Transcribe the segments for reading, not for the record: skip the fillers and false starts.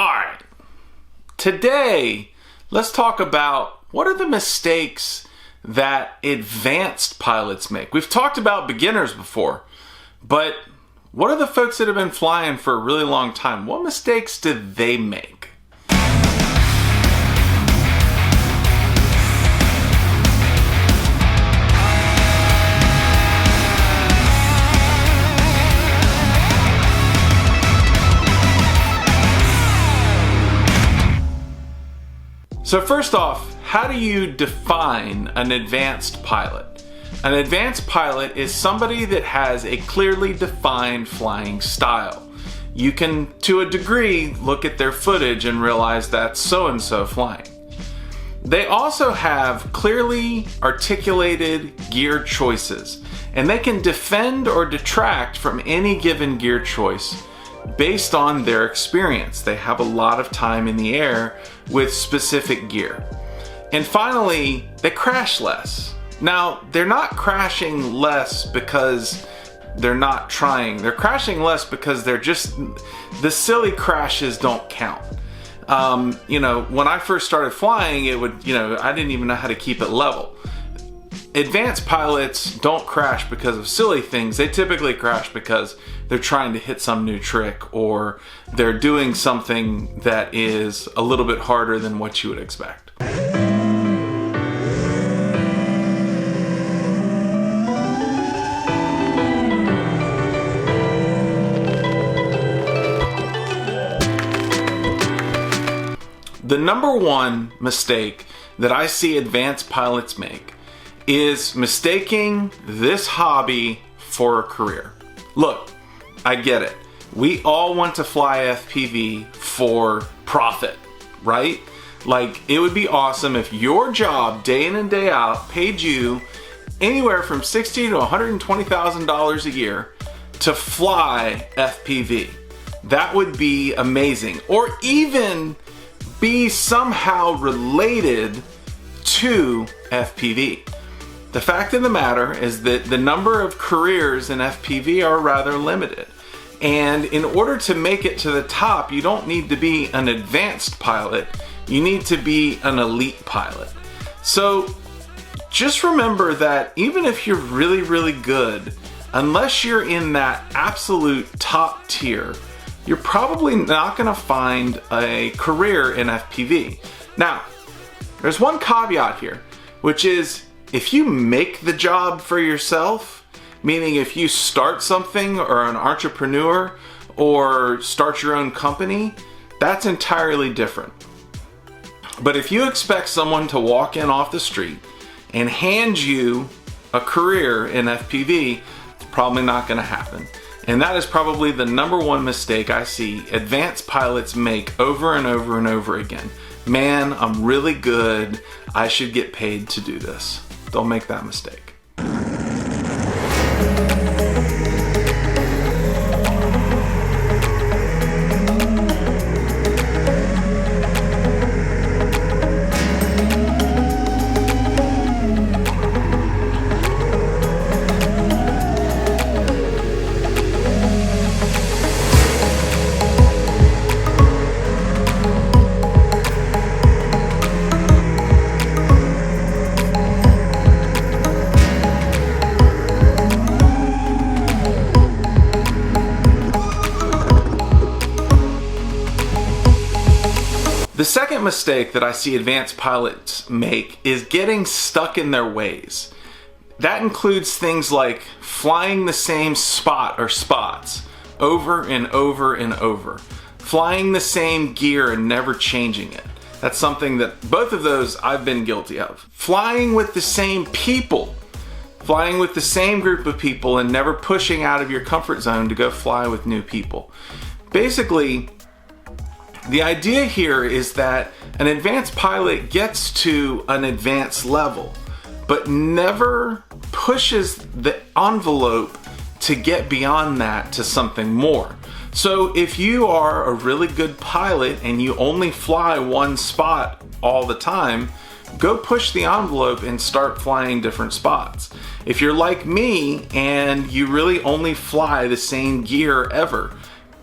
Alright, today let's talk about what are the mistakes that advanced pilots make. We've talked about beginners before, but what are the folks that have been flying for a really long time? What mistakes do they make? So first off, how do you define an advanced pilot? An advanced pilot is somebody that has a clearly defined flying style. You can, to a degree, look at their footage and realize that's so-and-so flying. They also have clearly articulated gear choices, and they can defend or detract from any given gear choice based on their experience. They have a lot of time in the air with specific gear. And finally, they crash less. Now, they're not crashing less because they're not trying. They're crashing less because the silly crashes don't count. When I first started flying, I didn't even know how to keep it level. Advanced pilots don't crash because of silly things. They typically crash because they're trying to hit some new trick, or they're doing something that is a little bit harder than what you would expect. The number one mistake that I see advanced pilots make is mistaking this hobby for a career. Look, I get it. We all want to fly FPV for profit, right? Like, it would be awesome if your job day in and day out paid you anywhere from $60,000 to $120,000 a year to fly FPV. That would be amazing. Or even be somehow related to FPV. The fact of the matter is that the number of careers in FPV are rather limited. And in order to make it to the top, you don't need to be an advanced pilot. You need to be an elite pilot. So just remember that even if you're really, really good, unless you're in that absolute top tier, you're probably not going to find a career in FPV. Now, there's one caveat here, which is if you make the job for yourself, meaning if you start something or an entrepreneur or start your own company, that's entirely different. But if you expect someone to walk in off the street and hand you a career in FPV, it's probably not going to happen. And that is probably the number one mistake I see advanced pilots make over and over and over again. Man, I'm really good. I should get paid to do this. Don't make that mistake. The second mistake that I see advanced pilots make is getting stuck in their ways. That includes things like flying the same spot or spots over and over and over, flying the same gear and never changing it. That's something that both of those I've been guilty of. Flying with the same people, flying with the same group of people and never pushing out of your comfort zone to go fly with new people. Basically, the idea here is that an advanced pilot gets to an advanced level, but never pushes the envelope to get beyond that to something more. So if you are a really good pilot and you only fly one spot all the time, go push the envelope and start flying different spots. If you're like me and you really only fly the same gear ever,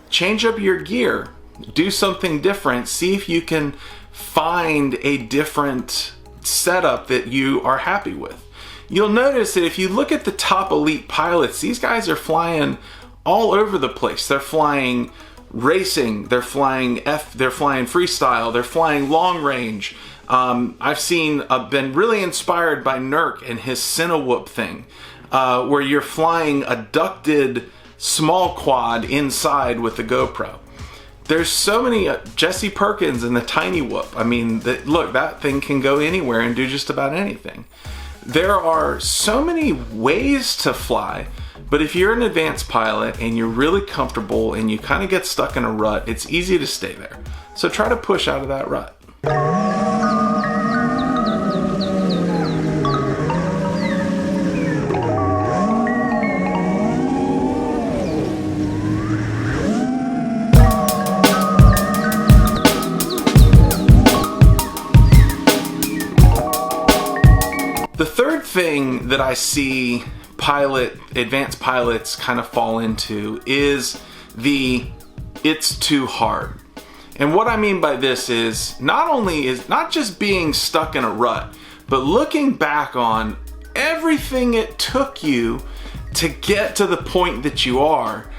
change up your gear. do something different. See if you can find a different setup that you are happy with. You'll notice that if you look at the top elite pilots, these guys are flying all over the place. They're flying racing, they're flying freestyle, they're flying long range. I've been really inspired by Nurk and his Cinewhoop thing, where you're flying a ducted small quad inside with the GoPro. There's so many, Jesse Perkins and the Tiny Whoop. I mean, look, that thing can go anywhere and do just about anything. There are so many ways to fly, but if you're an advanced pilot and you're really comfortable and you kind of get stuck in a rut, it's easy to stay there. So try to push out of that rut. The third thing that I see advanced pilots kind of fall into is it's too hard. And what I mean by this is not just being stuck in a rut, but looking back on everything it took you to get to the point that you are,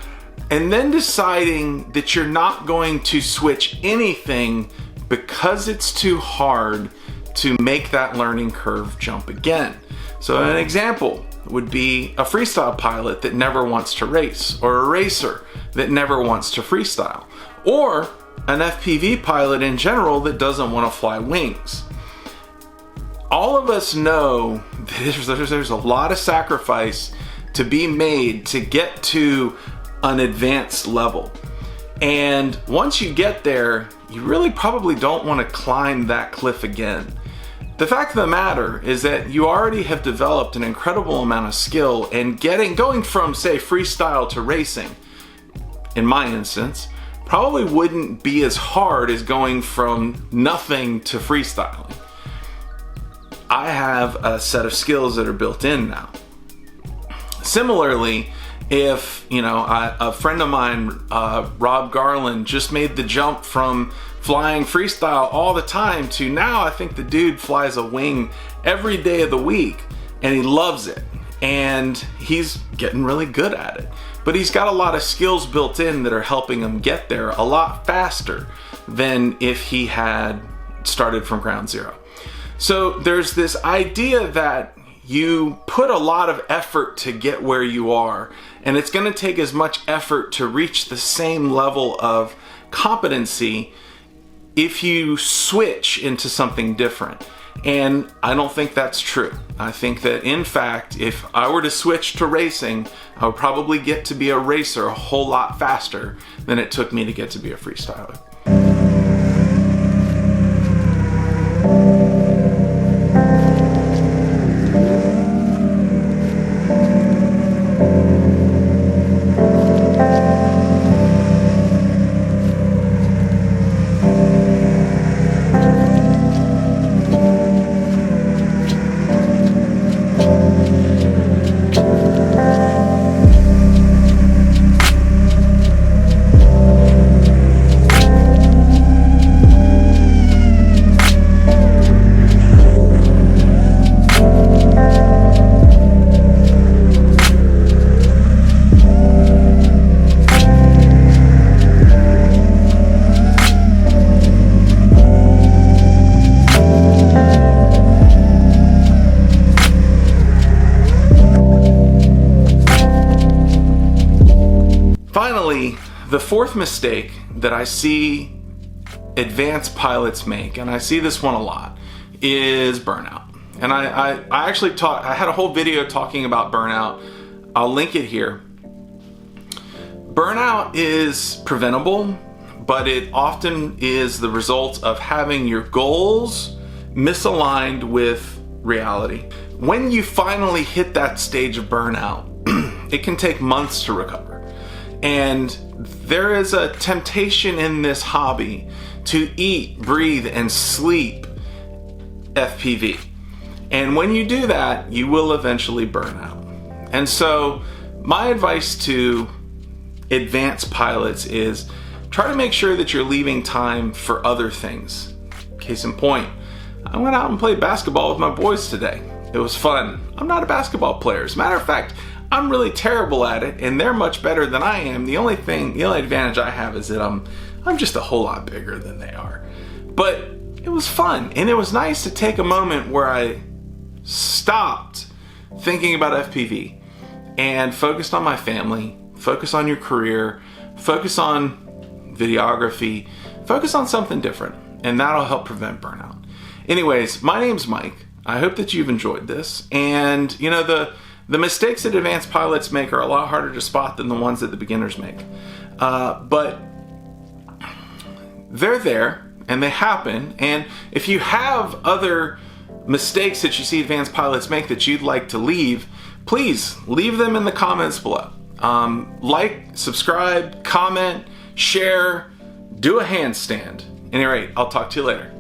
and then deciding that you're not going to switch anything because it's too hard to make that learning curve jump again. So an example would be a freestyle pilot that never wants to race, or a racer that never wants to freestyle, or an FPV pilot in general that doesn't want to fly wings. All of us know that there's a lot of sacrifice to be made to get to an advanced level. And once you get there, you really probably don't want to climb that cliff again. The fact of the matter is that you already have developed an incredible amount of skill, and going from, say, freestyle to racing, in my instance, probably wouldn't be as hard as going from nothing to freestyling. I have a set of skills that are built in now. Similarly, if a friend of mine, Rob Garland, just made the jump from flying freestyle all the time to now, I think the dude flies a wing every day of the week and he loves it, and he's getting really good at it. But he's got a lot of skills built in that are helping him get there a lot faster than if he had started from ground zero. So there's this idea that you put a lot of effort to get where you are, and it's going to take as much effort to reach the same level of competency if you switch into something different. And I don't think that's true. I think that, in fact, if I were to switch to racing, I would probably get to be a racer a whole lot faster than it took me to get to be a freestyler. Finally, the fourth mistake that I see advanced pilots make, and I see this one a lot, is burnout. And I had a whole video talking about burnout. I'll link it here. Burnout is preventable, but it often is the result of having your goals misaligned with reality. When you finally hit that stage of burnout, it can take months to recover. And there is a temptation in this hobby to eat, breathe, and sleep FPV. And when you do that, you will eventually burn out. And so my advice to advanced pilots is try to make sure that you're leaving time for other things. Case in point, I went out and played basketball with my boys today. It was fun. I'm not a basketball player. As a matter of fact, I'm really terrible at it, and they're much better than I am. The only advantage I have is that I'm just a whole lot bigger than they are. But it was fun, and it was nice to take a moment where I stopped thinking about FPV and focused on my family, focus on your career, focus on videography, focus on something different, and that'll help prevent burnout. Anyways, my name's Mike. I hope that you've enjoyed this, and you know, the mistakes that advanced pilots make are a lot harder to spot than the ones that the beginners make. But they're there, and they happen, and if you have other mistakes that you see advanced pilots make that you'd like to leave, please leave them in the comments below. Like, subscribe, comment, share, do a handstand. Anyway, I'll talk to you later.